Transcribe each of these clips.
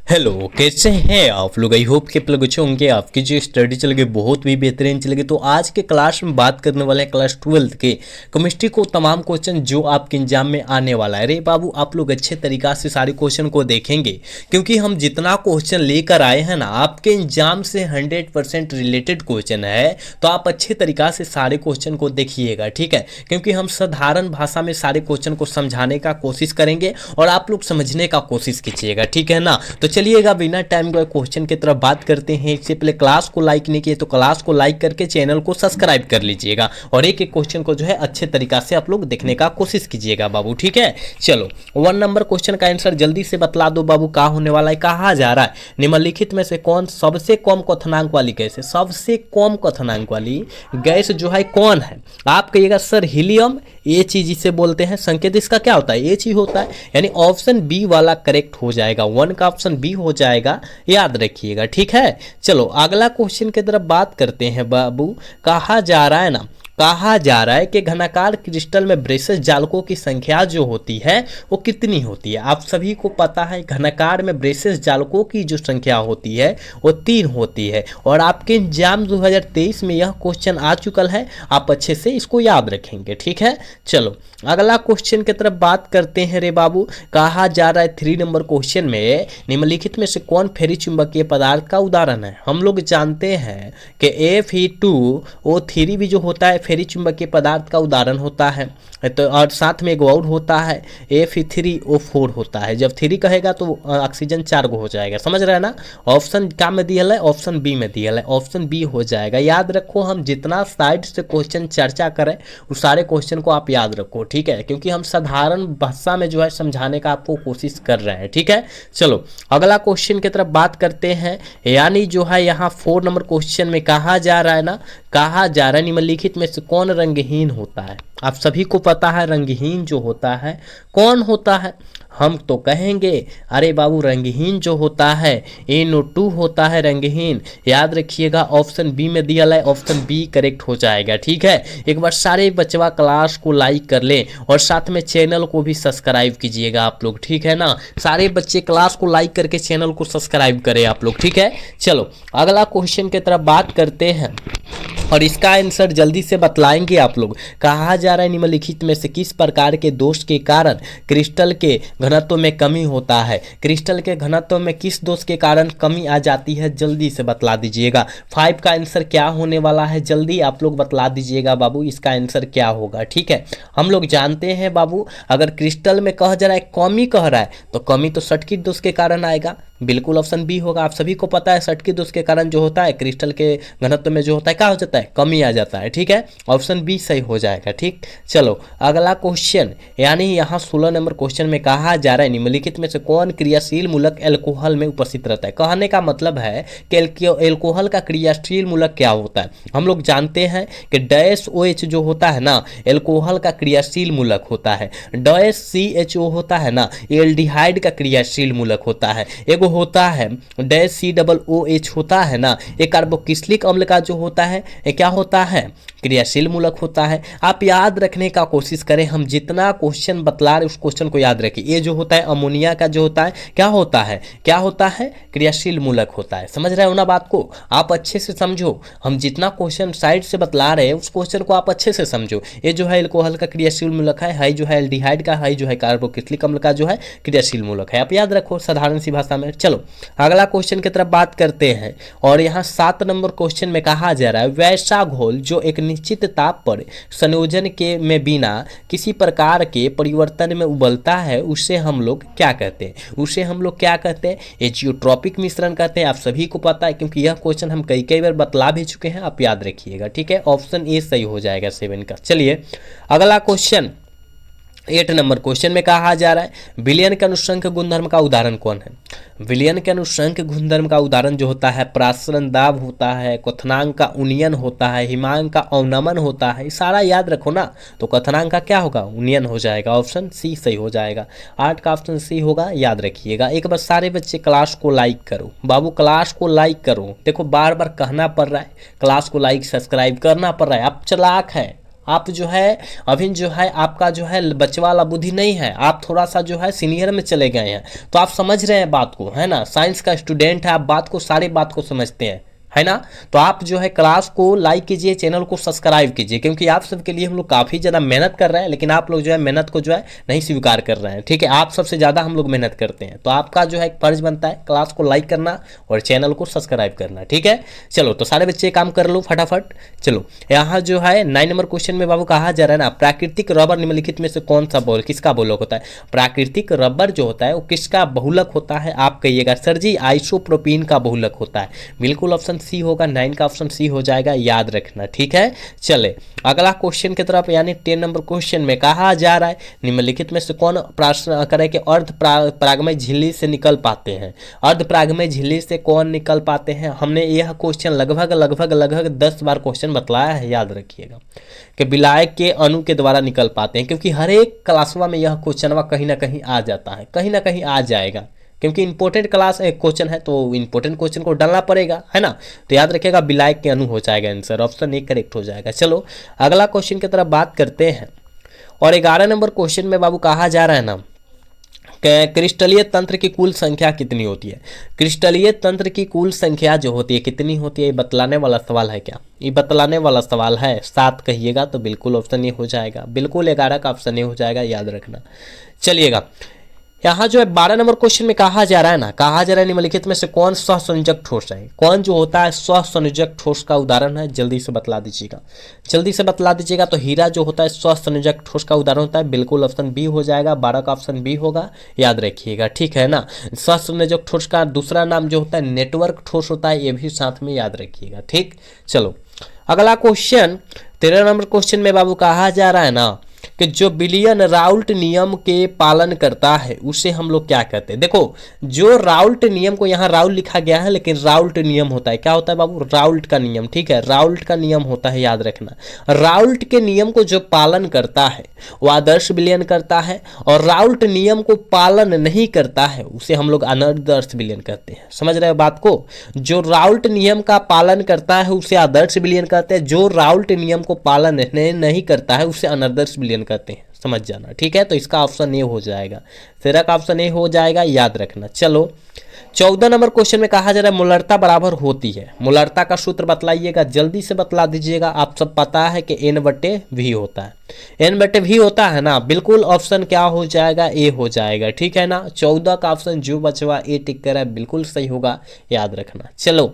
Hello, कैसे हैं आप लोग। आई होप कि आप लोग अच्छे होंगे। आपकी जो स्टडी चल गई बहुत भी बेहतरीन चल गई। तो आज के क्लास में बात करने वाले हैं क्लास 12th के केमिस्ट्री को तमाम क्वेश्चन जो आपके एग्जाम में आने वाला है। अरे बाबू, आप लोग अच्छे तरीका से सारे क्वेश्चन को देखेंगे क्योंकि हम जितना क्वेश्चन लेकर आए हैं ना आपके एग्जाम से 100% रिलेटेड क्वेश्चन है। तो आप अच्छे तरीका से सारे क्वेश्चन को देखिएगा, ठीक है, क्योंकि हम साधारण भाषा में सारे क्वेश्चन को समझाने का कोशिश करेंगे और आप लोग समझने का कोशिश कीजिएगा, ठीक है ना। तो चलिएगा बिना टाइम को क्वेश्चन की तरफ बात करते हैं। इससे पहले क्लास को लाइक नहीं किए तो क्लास को लाइक करके चैनल को सब्सक्राइब कर लीजिएगा और एक एक क्वेश्चन को जो है अच्छे तरीका से आप लोग देखने का कोशिश कीजिएगा बाबू, ठीक है। चलो 1 नंबर क्वेश्चन का आंसर जल्दी से बतला दो बाबू। क्या होने वाला है, कहा जा रहा है निम्नलिखित में से कौन सबसे कम क्वथनांक वाली गैस है। सबसे कम क्वथनांक वाली गैस जो है कौन है। आप कहिएगा सर हीलियम, ये चीज इसे बोलते हैं। संकेत इसका क्या होता है, ये चीज होता है, यानी ऑप्शन बी वाला करेक्ट हो जाएगा। 1 का ऑप्शन बी हो जाएगा, याद रखिएगा, ठीक है। चलो अगला क्वेश्चन की तरफ बात करते हैं बाबू। कहा जा रहा है ना, कहा जा रहा है कि घनाकार क्रिस्टल में ब्रेसेस जालकों की संख्या जो होती है वो कितनी होती है। आप सभी को पता है घनाकार में ब्रेसेस जालकों की जो संख्या होती है वो 3 होती है और आपके एग्जाम 2023 में यह क्वेश्चन आ चुका है। आप अच्छे से इसको याद रखेंगे, ठीक है। चलो अगला क्वेश्चन की तरफ बात करते हैं रे बाबू। कहा जा रहा है 3 नंबर क्वेश्चन में निम्नलिखित में से कौन फेरी चुंबकीय पदार्थ का उदाहरण है। हम लोग जानते हैं कि Fe2O3 भी जो होता है फेरी चुंबकीय पदार्थ का उदाहरण होता है। तो और साथ में एक और होता है Fe3O4 होता है। जब 3 कहेगा तो ऑक्सीजन 4 गो हो जाएगा, समझ रहे हैं ना। ऑप्शन क्या में दिया है, ऑप्शन बी में दिया है, ऑप्शन बी हो जाएगा। याद रखो, हम जितना साइड से क्वेश्चन चर्चा करें उस सारे क्वेश्चन को आप याद रखो, ठीक है, क्योंकि हम साधारण भाषा में जो है समझाने का आपको कोशिश कर रहे हैं, ठीक है। चलो अगला क्वेश्चन की तरफ बात करते हैं। यानी जो है यहाँ 4 नंबर क्वेश्चन में कहा जा रहा है ना, कहा जा रहा है निम्नलिखित में से कौन रंगहीन होता है। आप सभी को पता है रंगहीन जो होता है कौन होता है। हम तो कहेंगे अरे बाबू रंगहीन जो होता है NO2 होता है रंगहीन। याद रखिएगा ऑप्शन बी में दिया है, ऑप्शन बी करेक्ट हो जाएगा, ठीक है। एक बार सारे बच्चा क्लास को लाइक कर लें और साथ में चैनल को भी सब्सक्राइब कीजिएगा आप लोग, ठीक है ना। सारे बच्चे क्लास को लाइक करके चैनल को सब्सक्राइब करें आप लोग, ठीक है। चलो अगला क्वेश्चन की तरफ बात करते हैं और इसका आंसर जल्दी से बतलाएंगे आप लोग। कहा जा रहा है निम्नलिखित में से किस प्रकार के दोष के कारण क्रिस्टल के घनत्व में कमी होता है। क्रिस्टल के घनत्व में किस दोष के कारण कमी आ जाती है, जल्दी से बतला दीजिएगा। 5 का आंसर क्या होने वाला है, जल्दी आप लोग बतला दीजिएगा बाबू, इसका आंसर क्या होगा, ठीक है। हम लोग जानते हैं बाबू, अगर क्रिस्टल में कहा जा रहा है कमी कह रहा है तो कमी तो सर्किट दोष के कारण आएगा, बिल्कुल ऑप्शन बी होगा। आप सभी को पता है सर्किट दोष के कारण जो होता है क्रिस्टल के घनत्व में जो होता है क्या हो जाता है, कमी आ जाता है, ठीक है। ऑप्शन बी सही हो जाएगा, ठीक। चलो अगला क्वेश्चन, यानी यहाँ 16 नंबर क्वेश्चन में कहा जा रहा है निम्नलिखित में से कौन क्रियाशील मूलक एल्कोहल में उपस्थित रहता है। कहने का मतलब है कि एल्कोहल का क्रियाशील मूलक क्या होता है। हम लोग जानते हैं कि डैश OH जो होता है ना एल्कोहल का क्रियाशील मूलक होता है। डैश CHO होता है ना एल्डिहाइड का क्रियाशील मूलक होता है। एगो होता है डैश COOH होता है ना, एक कार्बोक्सिलिक अम्ल का जो होता है ये क्या होता है, क्रियाशील मूलक होता है। आप याद रखने का कोशिश करें, हम जितना क्वेश्चन बतला रहे उस क्वेश्चन को याद रखिए। ये जो होता है अमोनिया का जो होता है क्या होता है, क्या होता है, क्रियाशील मूलक होता है। समझ रहे हो ना बात को, आप अच्छे से समझो। हम जितना क्वेश्चन साइड से बतला रहे हैं उस क्वेश्चन को आप अच्छे से समझो। ये जो है एल्कोहल का क्रियाशील मूलक है जो है एल्डिहाइड का, है जो है कार्बोक्सिलिक अम्ल का जो है क्रियाशील मूलक है। आप याद रखो साधारण सी भाषा में। चलो अगला क्वेश्चन की तरफ बात करते हैं और यहाँ 7 नंबर क्वेश्चन में कहा जा रहा है वैसा घोल जो एक निश्चित ताप पर संयोजन के में बिना किसी प्रकार के परिवर्तन में उबलता है उसे हम लोग क्या कहते हैं, उसे हम लोग क्या कहते हैं, एजियोट्रॉपिक मिश्रण कहते हैं। आप सभी को पता है क्योंकि यह क्वेश्चन हम कई कई बार बतला भी चुके हैं, आप याद रखिएगा, ठीक है। ऑप्शन ए सही हो जाएगा 7 का। चलिए अगला क्वेश्चन 8 नंबर क्वेश्चन में कहा जा रहा है विलयन के अनुसंक गुणधर्म का उदाहरण कौन है। विलयन के अनुसंक गुणधर्म का उदाहरण जो होता है प्रासरण दाब होता है, क्वथनांक का उन्नयन होता है, हिमांक का अवनमन होता है। सारा याद रखो ना, तो क्वथनांक का क्या होगा, उन्नयन हो जाएगा। ऑप्शन सी सही हो जाएगा। 8 का ऑप्शन सी होगा, याद रखिएगा। एक बार सारे बच्चे क्लास को लाइक करो बाबू, क्लास को लाइक करो। देखो बार बार कहना पड़ रहा है, क्लास को लाइक सब्सक्राइब करना पड़ रहा है। आप चालाक है, आप जो है अभी जो है आपका जो है बच्चे वाला बुद्धि नहीं है, आप थोड़ा सा जो है सीनियर में चले गए हैं, तो आप समझ रहे हैं बात को, है ना। साइंस का स्टूडेंट है, आप बात को सारी बात को समझते हैं, है ना। तो आप जो है क्लास को लाइक कीजिए, चैनल को सब्सक्राइब कीजिए, क्योंकि आप सबके लिए हम लोग काफ़ी ज़्यादा मेहनत कर रहे हैं, लेकिन आप लोग जो है मेहनत को जो है नहीं स्वीकार कर रहे हैं, ठीक है। आप सबसे ज़्यादा हम लोग मेहनत करते हैं, तो आपका जो है एक फर्ज बनता है क्लास को लाइक करना और चैनल को सब्सक्राइब करना, ठीक है। चलो तो सारे बच्चे काम कर लो फटाफट। चलो यहाँ जो है 9 नंबर क्वेश्चन में बाबू कहा जा रहा है ना, प्राकृतिक रबर निम्नलिखित में से कौन सा किसका बहुलक होता है। प्राकृतिक रबर जो होता है वो किसका बहुलक होता है, आप कहिएगा सर जी आइसोप्रोपीन का बहुलक होता है। बिल्कुल ऑप्शन सी होगा, 9 का ऑप्शन सी हो जाएगा, याद रखना, ठीक है। चले अगला क्वेश्चन की तरफ, यानी 10 नंबर क्वेश्चन में कहा जा रहा है निम्नलिखित में से कौन प्रश्न करे कि अर्ध परागमय झिल्ली से निकल पाते हैं। अर्ध परागमय झिल्ली से कौन निकल पाते हैं, हमने यह क्वेश्चन लगभग 10 बार क्वेश्चन बतलाया है, याद रखिएगा कि विलायक के अणु के द्वारा निकल पाते हैं, क्योंकि हर एक क्लासवा में यह क्वेश्चन कहीं ना कहीं आ जाता है, कहीं ना कहीं आ जाएगा, क्योंकि इंपॉर्टेंट क्लास एक क्वेश्चन है, तो इंपॉर्टेंट क्वेश्चन को डालना पड़ेगा, है ना। तो याद रखिएगा विलायक के अणु हो जाएगा आंसर, ऑप्शन ए करेक्ट हो जाएगा। चलो अगला क्वेश्चन की तरफ बात करते हैं, और 11 नंबर क्वेश्चन में बाबू कहा जा रहा है ना क्रिस्टलीय तंत्र की कुल संख्या कितनी होती है। क्रिस्टलीय तंत्र की कुल संख्या जो होती है कितनी होती है, ये बतलाने वाला सवाल है क्या, ये बतलाने वाला सवाल है। 7 कहिएगा तो बिल्कुल ऑप्शन ए हो जाएगा, बिल्कुल 11 का ऑप्शन ए हो जाएगा, याद रखना। चलिएगा यहाँ जो है 12 नंबर क्वेश्चन में कहा जा रहा है ना, कहा जा रहा है निम्नलिखित में से कौन सहसंयोजक ठोस है। कौन जो होता है सहसंयोजक ठोस का उदाहरण है, जल्दी से बतला दीजिएगा, जल्दी से बतला दीजिएगा। तो हीरा जो होता है सहसंयोजक ठोस का उदाहरण होता है, बिल्कुल ऑप्शन बी हो जाएगा, 12 का ऑप्शन बी होगा, याद रखिएगा, ठीक है ना। सहसंयोजक ठोस का दूसरा नाम जो होता है नेटवर्क ठोस होता है, ये भी साथ में याद रखिएगा, ठीक। चलो अगला क्वेश्चन 13 नंबर क्वेश्चन में बाबू कहा जा रहा है ना कि जो विलियन राउल्ट नियम के पालन करता है उसे हम लोग क्या कहते हैं। देखो जो राउल्ट नियम को यहाँ राउल्ट लिखा गया है, लेकिन राउल्ट नियम होता है, क्या होता है बाबू, राउल्ट का नियम, ठीक है, राउल्ट का नियम होता है, याद रखना। राउल्ट के नियम को जो पालन करता है वो आदर्श विलयन करता है, और राउल्ट नियम को पालन नहीं करता है उसे हम लोग अनादर्श विलयन कहते हैं। समझ रहे हो बात को, जो राउल्ट नियम का पालन करता है उसे आदर्श विलयन कहते हैं, जो राउल्ट नियम को पालन नहीं करता है उसे अनादर्श विलयन कहते हैं, समझ जाना, ठीक है। तो इसका ऑप्शन ए हो जाएगा, 13 का ऑप्शन ए हो जाएगा, याद रखना। चलो 14 नंबर क्वेश्चन में कहा जा रहा है मोलरता बराबर होती है। मोलरता का सूत्र बतलाइएगा, जल्दी से बतला दीजिएगा। आप सब पता है कि n/v होता है, n/v होता है ना, बिल्कुल ऑप्शन क्या हो जाएगा, ए हो जाएगा, ठीक है ना। 14 का ऑप्शन जो बचवा ए टिक कर है बिल्कुल सही होगा, याद रखना। चलो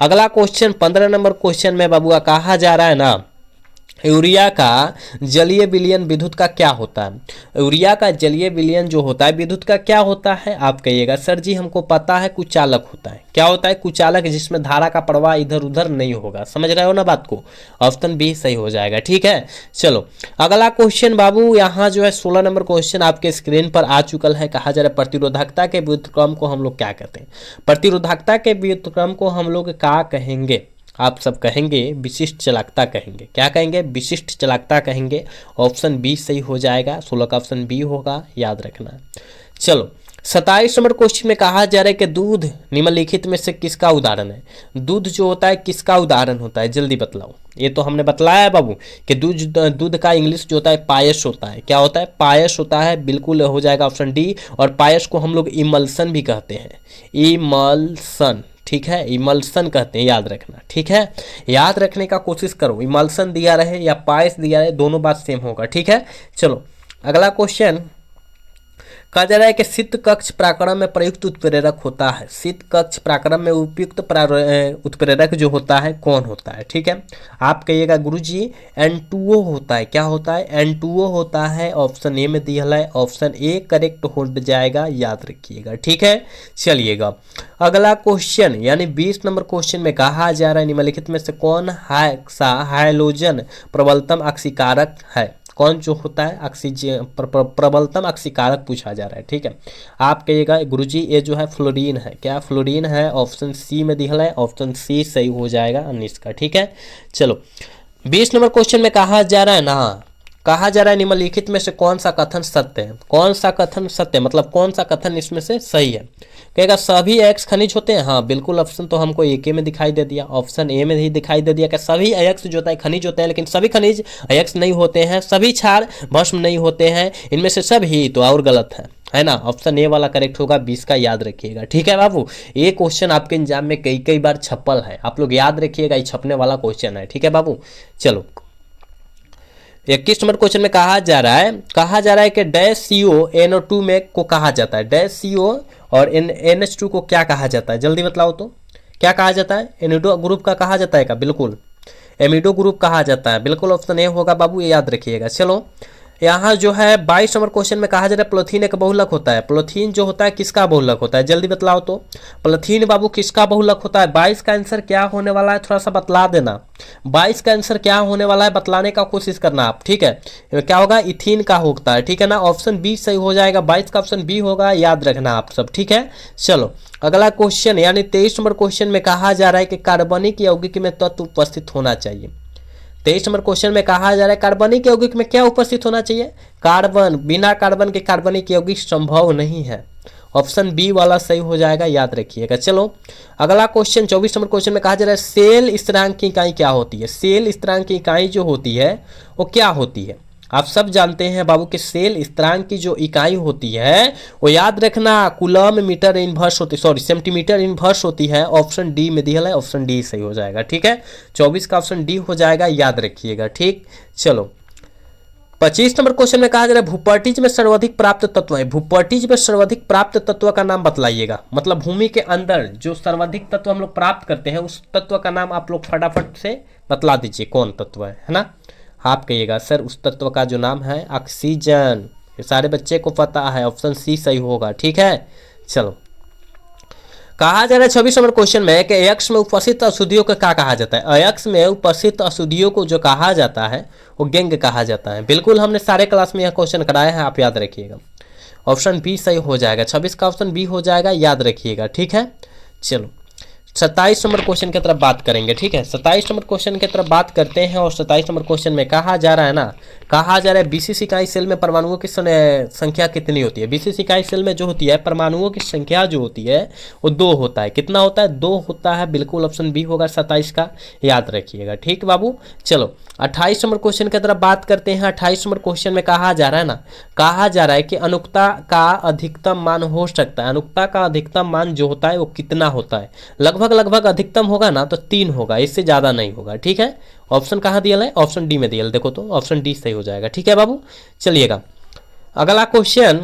अगला क्वेश्चन 15 नंबर क्वेश्चन में बाबुआ कहा जा रहा है ना यूरिया का जलीय विलयन विद्युत का क्या होता है। यूरिया का जलीय विलयन जो होता है विद्युत का क्या होता है, आप कहिएगा सर जी हमको पता है कुचालक होता है। क्या होता है, कुचालक, जिसमें धारा का प्रवाह इधर उधर नहीं होगा। समझ रहे हो ना बात को, ऑप्शन बी सही हो जाएगा, ठीक है। चलो अगला क्वेश्चन बाबू, यहाँ जो है 16 नंबर क्वेश्चन आपके स्क्रीन पर आ चुका है। कहा जा रहा है प्रतिरोधकता के व्युत्क्रम को हम लोग क्या कहते हैं। प्रतिरोधकता के व्युत्क्रम को हम लोग क्या कहेंगे, आप सब कहेंगे विशिष्ट चालकता कहेंगे। क्या कहेंगे, विशिष्ट चालकता कहेंगे, ऑप्शन बी सही हो जाएगा, 16 का ऑप्शन बी होगा, याद रखना। चलो 27 नंबर क्वेश्चन में कहा जा रहा है कि दूध निम्नलिखित में से किसका उदाहरण है। दूध जो होता है किसका उदाहरण होता है, जल्दी बतलाओ। ये तो हमने बतलाया है बाबू कि दूध का इंग्लिश जो होता है पायस होता है। क्या होता है, पायस होता है, बिल्कुल हो जाएगा ऑप्शन डी। और पायस को हम लोग इमल्सन भी कहते हैं, इमल्सन, ठीक है, इमल्सन कहते हैं, याद रखना, ठीक है। याद रखने का कोशिश करो, इमल्सन दिया रहे या पायस दिया रहे, दोनों बात सेम होगा, ठीक है। चलो अगला क्वेश्चन कहा जा रहा है कि शीत कक्ष प्राकरण में प्रयुक्त उत्प्रेरक होता है। शीत कक्ष प्राकरण में उपयुक्त उत्प्रेरक जो होता है कौन होता है, ठीक है। आप कहिएगा गुरुजी N2O होता है। क्या होता है, N2O होता है, ऑप्शन ए में दिया है, ऑप्शन ए करेक्ट हो जाएगा, याद रखिएगा, ठीक है। चलिएगा अगला क्वेश्चन यानी 20 नंबर क्वेश्चन में कहा जा रहा है निम्नलिखित में से कौन हाइलोजन प्रबलतम अक्सीकारक है। कौन जो होता है ऑक्सीजन प्रबलतम अक्सीकारक पूछा जा रहा है, ठीक है। आप कहिएगा गुरुजी ये जो है फ्लोरीन है। क्या फ्लोरीन है, ऑप्शन सी में दिखा है, ऑप्शन सी सही हो जाएगा 19 का, ठीक है। चलो 20 नंबर क्वेश्चन में कहा जा रहा है ना कहा जा रहा है निम्नलिखित में से कौन सा कथन सत्य है। कौन सा कथन सत्य मतलब कौन सा कथन इसमें से सही है। कहेगा सभी अयस्क खनिज होते हैं। हाँ बिल्कुल, ऑप्शन तो हमको एक में दिखाई दे दिया, ऑप्शन ए में ही दिखाई दे दिया कि सभी अयस्क जो होता है खनिज होते हैं, लेकिन सभी खनिज अयस्क नहीं होते हैं, सभी क्षार भस्म नहीं होते हैं, इनमें से सभी तो और गलत है ना। ऑप्शन ए वाला करेक्ट होगा 20 का, याद रखिएगा। ठीक है बाबू, ये क्वेश्चन आपके एग्जाम में कई कई बार छपल है, आप लोग याद रखिएगा, ये छपने वाला क्वेश्चन है। ठीक है बाबू, चलो 21 नंबर क्वेश्चन में कहा जा रहा है कि डैश CO NO2 में को कहा जाता है। डैश CO और NH2 को क्या कहा जाता है, जल्दी बताओ तो। क्या कहा जाता है, एमिडो ग्रुप का कहा जाता है क्या, बिल्कुल एमिडो ग्रुप कहा जाता है, बिल्कुल ऑप्शन ए होगा बाबू, ये याद रखिएगा। चलो यहाँ जो है 22 नंबर क्वेश्चन में कहा जा रहा है पॉलीथीन एक बहुलक होता है। पॉलीथीन जो होता है किसका बहुलक होता है, जल्दी बतलाओ तो। पॉलीथीन बाबू किसका बहुलक होता है। 22 का आंसर क्या होने वाला है, थोड़ा सा बतला देना। 22 का आंसर क्या होने वाला है बतलाने का कोशिश करना आप, ठीक है। क्या होगा, इथीन का होता है, ठीक है ना। ऑप्शन बी सही हो जाएगा, 22 का ऑप्शन बी होगा, याद रखना आप सब, ठीक है। चलो अगला क्वेश्चन यानी 23 नंबर क्वेश्चन में कहा जा रहा है कि कार्बनिक यौगिक में तत्व उपस्थित होना चाहिए। 23 नंबर क्वेश्चन में कहा जा रहा है कार्बनिक यौगिक में क्या उपस्थित होना चाहिए, कार्बन। बिना कार्बन के कार्बनिक यौगिक संभव नहीं है, ऑप्शन बी वाला सही हो जाएगा, याद रखिएगा। चलो अगला क्वेश्चन 24 नंबर क्वेश्चन में कहा जा रहा है सेल स्थिरांक की इकाई क्या होती है। सेल स्थिरांक की इकाई जो होती है वो क्या होती है, आप सब जानते हैं बाबू कि सेल स्थिरांक की जो इकाई होती है वो याद रखना कूलम मीटर इनवर्स होती, सॉरी सेंटीमीटर इनवर्स होती है। ऑप्शन डी में दिया है, ऑप्शन डी सही हो जाएगा, ठीक है। 24 का ऑप्शन डी हो जाएगा, याद रखिएगा, ठीक। चलो 25 नंबर क्वेश्चन में कहा जा रहा है भूपर्टिज में सर्वाधिक प्राप्त तत्व है। भूपर्टिज में सर्वाधिक प्राप्त तत्व का नाम बतलाइएगा, मतलब भूमि के अंदर जो सर्वाधिक तत्व हम लोग प्राप्त करते हैं उस तत्व का नाम आप लोग फटाफट से बतला दीजिए, कौन तत्व है ना। आप कहिएगा सर उस तत्व का जो नाम है ऑक्सीजन, ये सारे बच्चे को पता है, ऑप्शन सी सही होगा, ठीक है। चलो कहा जा रहा है 26 नंबर क्वेश्चन में कि अयस्क में उपस्थित अशुद्धियों को क्या कहा जाता है। अयस्क में उपस्थित अशुद्धियों को जो कहा जाता है वो गैंग कहा जाता है। बिल्कुल हमने सारे क्लास में यह क्वेश्चन कराया है, आप याद रखिएगा। ऑप्शन बी सही हो जाएगा, 26 का ऑप्शन बी हो जाएगा, याद रखिएगा, ठीक है। चलो 27 नंबर क्वेश्चन की तरफ बात करेंगे, ठीक है। 27 नंबर क्वेश्चन की तरफ बात करते हैं और 27 नंबर क्वेश्चन में कहा जा रहा है ना, कहा जा रहा है 20 इकाई सेल में परमाणुओं की संख्या कितनी होती है। 20 इकाई सेल में जो होती है परमाणुओं की संख्या जो होती है वो 2 होता है। कितना होता है, 2 होता है, बिल्कुल ऑप्शन बी होगा 27 का, याद रखिएगा, ठीक बाबू। चलो 28 नंबर क्वेश्चन की तरफ बात करते हैं। 28 नंबर क्वेश्चन में कहा जा रहा है ना, कहा जा रहा है कि अनुक्ता का अधिकतम मान हो सकता है। अनुक्ता का अधिकतम मान जो होता है वो कितना होता है, लगभग अधिकतम होगा ना तो 3 होगा, इससे ज़्यादा नहीं होगा, ठीक है। ऑप्शन कहाँ दिया है, ऑप्शन डी में दिया है, देखो तो ऑप्शन डी सही हो जाएगा, ठीक है बाबू। चलिएगा अगला क्वेश्चन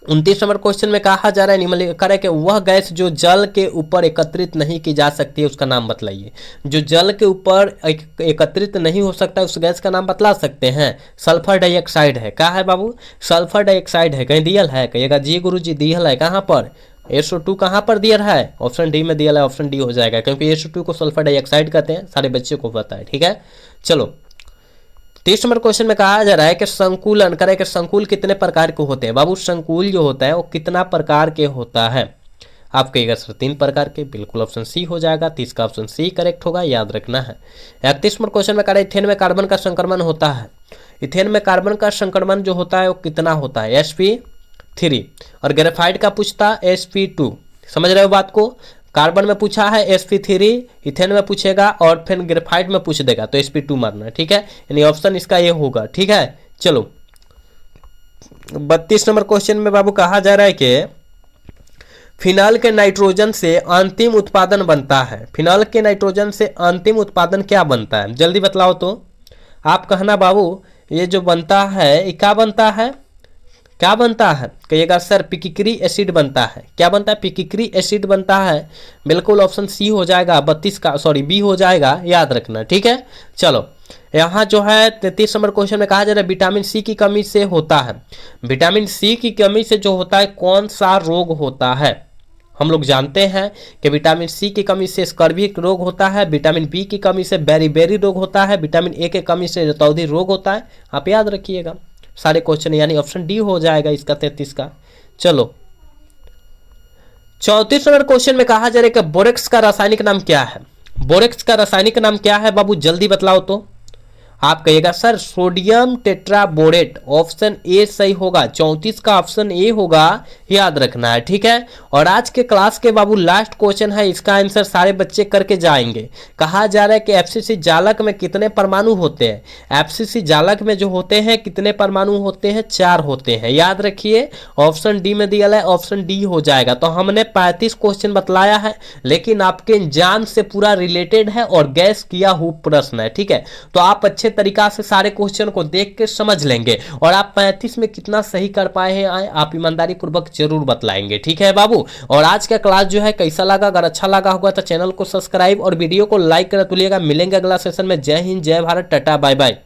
29 नंबर क्वेश्चन में कहा जा रहा है निम्नलिखित है कि वह गैस जो जल के ऊपर एकत्रित नहीं की जा सकती है उसका नाम बतलाइए। जो जल के ऊपर एकत्रित नहीं हो सकता उस गैस का नाम बतला सकते हैं। सल्फर डाइऑक्साइड है, क्या है बाबू, सल्फर डाइऑक्साइड है, कहीं दियल है, कहिएगा जी गुरु जी दियल है, कहाँ पर, SO2 कहाँ पर दिया है, ऑप्शन डी में दिया है, ऑप्शन डी हो जाएगा, क्योंकि SO2 को सल्फर डाइऑक्साइड कहते हैं, सारे बच्चे को पता है, ठीक है। चलो 30 नंबर क्वेश्चन में कहा जा रहा है कि संकुलन करे कि संकुल कितने प्रकार के होते हैं। बाबू संकुल जो होता है वो कितना प्रकार के होता है, आप कहिएगा सर 3 प्रकार के, बिल्कुल ऑप्शन सी हो जाएगा, 30 का ऑप्शन सी करेक्ट होगा, याद रखना है। 31 नंबर क्वेश्चन में कहा इथेन में कार्बन का संक्रमण होता है। इथेन में कार्बन का संक्रमण जो होता है वो कितना होता है, sp3, और ग्रेफाइट का पूछता sp2, समझ रहे हो बात को। कार्बन में पूछा है sp3, इथेन में पूछेगा और फिर ग्रेफाइट में पूछ देगा तो sp2 मारना, ठीक है, यानी ऑप्शन इसका ये होगा, ठीक है। चलो 32 नंबर क्वेश्चन में बाबू कहा जा रहा है कि फिनाइल के नाइट्रोजन से अंतिम उत्पादन बनता है। फिनाइल के नाइट्रोजन से अंतिम उत्पादन क्या बनता है, जल्दी बतलाओ तो। आप कहना बाबू ये जो बनता है ये क्या बनता है, क्या बनता है, कहिएगा सर पिकिक्री एसिड बनता है। क्या बनता है, पिकिक्री एसिड बनता है, बिल्कुल ऑप्शन सी हो जाएगा, 32 का सॉरी बी हो जाएगा, याद रखना, ठीक है। चलो यहाँ जो है 33 नंबर क्वेश्चन में कहा जा रहा है विटामिन सी की कमी से होता है। विटामिन सी की कमी से जो होता है कौन सा रोग होता है। हम लोग जानते हैं कि विटामिन सी की कमी से स्कर्वी रोग होता है, विटामिन बी की कमी से बेरी रोग होता है, विटामिन ए की कमी से रतौंधी रोग होता है, आप याद रखिएगा सारे क्वेश्चन, यानी ऑप्शन डी हो जाएगा इसका 33 का। चलो 34 नंबर क्वेश्चन में कहा जा रहा है कि बोरेक्स का रासायनिक नाम क्या है। बोरेक्स का रासायनिक नाम क्या है बाबू, जल्दी बतलाओ तो। आप कहिएगा sir sodium tetraborate, option A सही होगा, 34 का ऑप्शन ए होगा, याद रखना है, ठीक है। और आज के क्लास के बाबू लास्ट क्वेश्चन है, इसका आंसर सारे बच्चे करके जाएंगे। कहा जा रहा है कि एफसीसी जालक में कितने परमाणु होते हैं, एफसीसी जालक में जो होते हैं कितने परमाणु होते हैं, 4 होते हैं, याद रखिए। ऑप्शन डी में दिया है, ऑप्शन डी हो जाएगा। तो हमने 35 क्वेश्चन बतलाया है, लेकिन आपके एग्जाम से पूरा रिलेटेड है और गैस किया हुआ प्रश्न है, ठीक है। तो आप अच्छे तरीका से सारे क्वेश्चन को देख के समझ लेंगे और आप 35 में कितना सही कर पाए हैं आप ईमानदारी पूर्वक जरूर बतलाएंगे, ठीक है बाबू। और आज का क्लास जो है कैसा लगा, अगर अच्छा लगा होगा तो चैनल को सब्सक्राइब और वीडियो को लाइक कर तुलिएगा। मिलेंगे अगला सेशन में। जय हिंद, जय भारत, टाटा, बाय बाय।